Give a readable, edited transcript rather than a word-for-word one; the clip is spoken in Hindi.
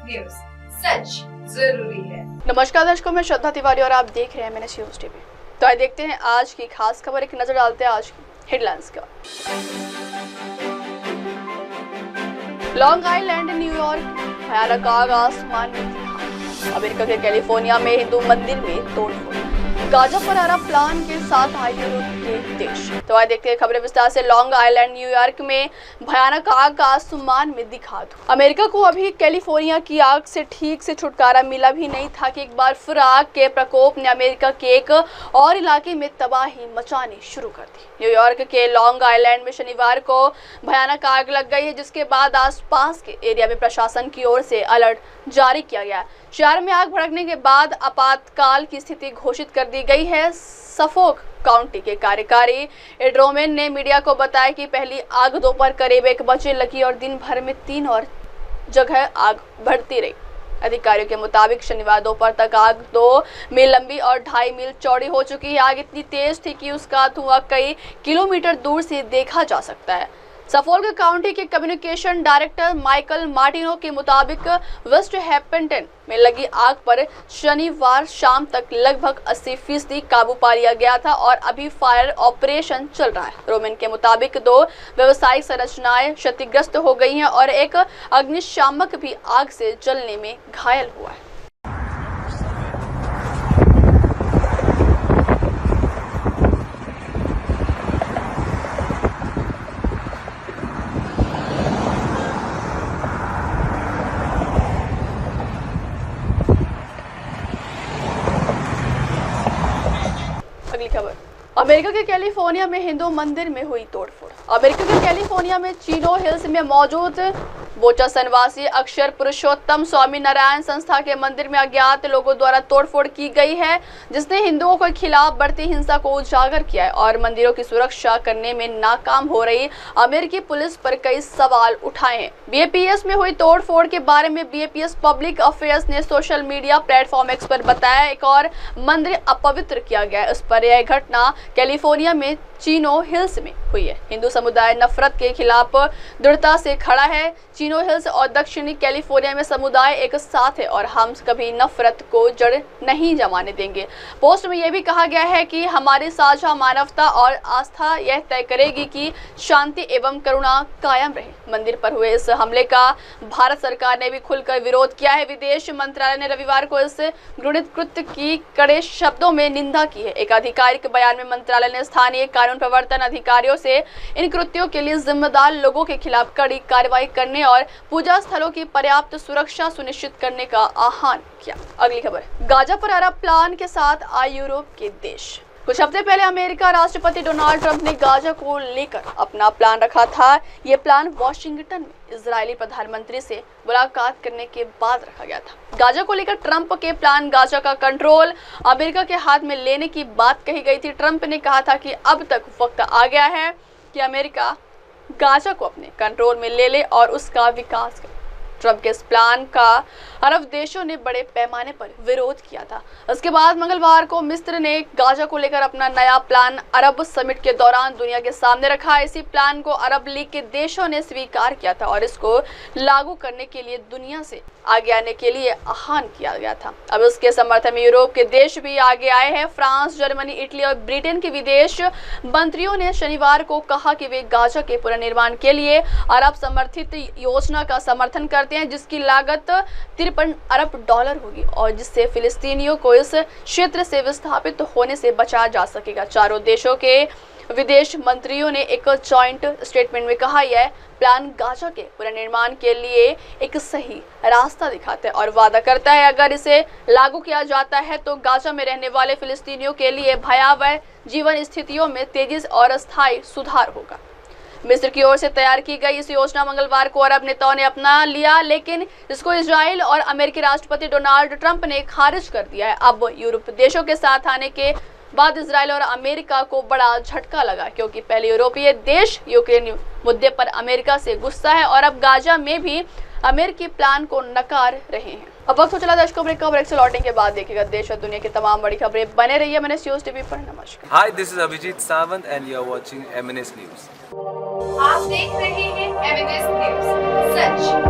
न्यूज, सच जरूरी है। नमस्कार दर्शकों, मैं श्रद्धा तिवारी और आप देख रहे हैं MNS न्यूज टीवी। तो आइए देखते हैं आज की खास खबर, एक नजर डालते हैं आज की हेडलाइंस का। लॉन्ग आइलैंड, न्यूयॉर्क, भयानक आग आसमान में दिखा। अमेरिका के कैलिफोर्निया में हिंदू मंदिर में तोड़फोड़। गाजा पर अरब प्लान के साथ आए यूरोप के देश। तो आइए देखते हैं खबरें विस्तार से। लॉन्ग आइलैंड, न्यूयॉर्क में भयानक आग आसमान में दिखा। अमेरिका को अभी कैलिफोर्निया की आग से ठीक से छुटकारा मिला भी नहीं था कि एक बार फिर आग के प्रकोप ने अमेरिका के एक और इलाके में तबाही मचानी शुरू कर दी। न्यूयॉर्क के लॉन्ग आइलैंड में शनिवार को भयानक आग लग गई है, जिसके बाद आसपास के एरिया में प्रशासन की ओर से अलर्ट जारी किया गया। शहर में आग भड़कने के बाद आपातकाल की स्थिति घोषित कर दी गई है। सफोक काउंटी के कार्यकारी एड्रोमेन ने मीडिया को बताया कि पहली आग दोपहर करीब 1 बजे लगी और दिन भर में 3 और जगह आग बढ़ती रही। अधिकारियों के मुताबिक शनिवार दोपहर तक आग 2 मील लंबी और 2.5 मील चौड़ी हो चुकी है। आग इतनी तेज थी कि उसका धुआं कई किलोमीटर दूर से देखा जा सकता है। सफोल्क काउंटी के कम्युनिकेशन डायरेक्टर माइकल मार्टिनो के मुताबिक वेस्ट हैम्पटन में लगी आग पर शनिवार शाम तक लगभग 80% काबू पा लिया गया था और अभी फायर ऑपरेशन चल रहा है। रोमन के मुताबिक 2 व्यावसायिक संरचनाएं क्षतिग्रस्त हो गई हैं और एक अग्निशामक भी आग से जलने में घायल हुआ है। अगली खबर, अमेरिका के कैलिफोर्निया में हिंदू मंदिर में हुई तोड़फोड़। अमेरिका के कैलिफोर्निया में चिनो हिल्स में मौजूद बोचासन वासी अक्षर पुरुषोत्तम स्वामी नारायण संस्था के मंदिर में अज्ञात लोगों द्वारा तोड़फोड़ की गई है, जिसने हिंदुओं के खिलाफ बढ़ती हिंसा को उजागर किया है और मंदिरों की सुरक्षा करने में नाकाम हो रही अमेरिकी पुलिस पर कई सवाल उठाए हैं। BAPS में हुई तोड़फोड़ के बारे में BAPS पब्लिक अफेयर्स ने सोशल मीडिया प्लेटफॉर्म X पर बताया, एक और मंदिर अपवित्र किया गया है। उस पर यह घटना कैलिफोर्निया में चिनो हिल्स में हुई है। हिंदू समुदाय नफरत के खिलाफ दृढ़ता से खड़ा है। चिनो हिल्स और दक्षिणी कैलिफोर्निया में समुदाय एक साथ है और हम कभी नफरत को जड़ नहीं जमाने देंगे। पोस्ट में यह भी कहा गया है कि हमारी साझा मानवता और आस्था यह तय करेगी कि शांति एवं करुणा कायम रहे। मंदिर पर हुए इस हमले का भारत सरकार ने भी खुलकर विरोध किया है। विदेश मंत्रालय ने रविवार को इस घृणित कृत्य की कड़े शब्दों में निंदा की है। एक आधिकारिक बयान में मंत्रालय ने स्थानीय कानून प्रवर्तन अधिकारियों से इन कृत्यों के लिए जिम्मेदार लोगों के खिलाफ कड़ी कार्रवाई करने और पूजा स्थलों की पर्याप्त सुरक्षा सुनिश्चित करने का आह्वान किया। अगली खबर, गाजा पर अरब प्लान के साथ आए यूरोप के देश। कुछ हफ्ते पहले अमेरिका राष्ट्रपति डोनाल्ड ट्रंप ने गाजा को लेकर अपना प्लान रखा था। ये प्लान वॉशिंगटन में इजरायली प्रधानमंत्री से मुलाकात करने के बाद रखा गया था। गाजा को लेकर ट्रंप के प्लान गाजा का कंट्रोल अमेरिका के हाथ में लेने की बात कही गई थी। ट्रंप ने कहा था कि अब तक वक्त आ गया है कि अमेरिका गाजा को अपने कंट्रोल में ले ले और उसका विकास करे। ट्रंप के इस प्लान का अरब देशों ने बड़े पैमाने पर विरोध किया था। उसके बाद मंगलवार को मिस्र ने गाजा को लेकर अपना नया प्लान अरब समिट के दौरान दुनिया के सामने रखा। इसी प्लान को अरब लीग के देशों ने स्वीकार किया था और इसको लागू करने के लिए दुनिया से आगे आने के लिए आह्वान किया गया था। अब उसके समर्थन में यूरोप के देश भी आगे आए हैं। फ्रांस, जर्मनी, इटली और ब्रिटेन के विदेश मंत्रियों ने शनिवार को कहा कि वे गाजा के पुनर्निर्माण के लिए अरब समर्थित योजना का समर्थन करते हैं, जिसकी लागत 53 अरब डॉलर होगी और जिससे फिलिस्तीनियों को इस क्षेत्र से विस्थापित होने से बचाया जा सकेगा। चारों देशों के विदेश मंत्रियों ने एक जॉइंट स्टेटमेंट में कहा, यह प्लान गाजा के पुनर्निर्माण के लिए एक सही रास्ता दिखाता है और वादा करता है अगर इसे लागू किया जाता है तो गाजा में रहने वाले फिलिस्तीनियों के लिए भयावह जीवन स्थितियों में तेजी और अस्थायी सुधार होगा। मिस्र की ओर से तैयार की गई इस योजना मंगलवार को अरब नेताओं ने अपना लिया, लेकिन इसको इजराइल और अमेरिकी राष्ट्रपति डोनाल्ड ट्रंप ने खारिज कर दिया है। अब यूरोप देशों के साथ आने के बाद इजराइल और अमेरिका को बड़ा झटका लगा, क्योंकि पहले यूरोपीय देश यूक्रेन मुद्दे पर अमेरिका से गुस्सा है और अब गाजा में भी अमेरिकी प्लान को नकार रहे हैं। अब वक्त हो चला दर्शकों ब्रेक का। ब्रेक से लौटने के बाद देखिएगा देश और दुनिया की तमाम बड़ी खबरें। बने रहिए MNS न्यूज टीवी पर। नमस्कार। Hi, this is Abhijeet Sawant and you are watching MNS news. आप देख रहे हैं MNS न्यूज, सच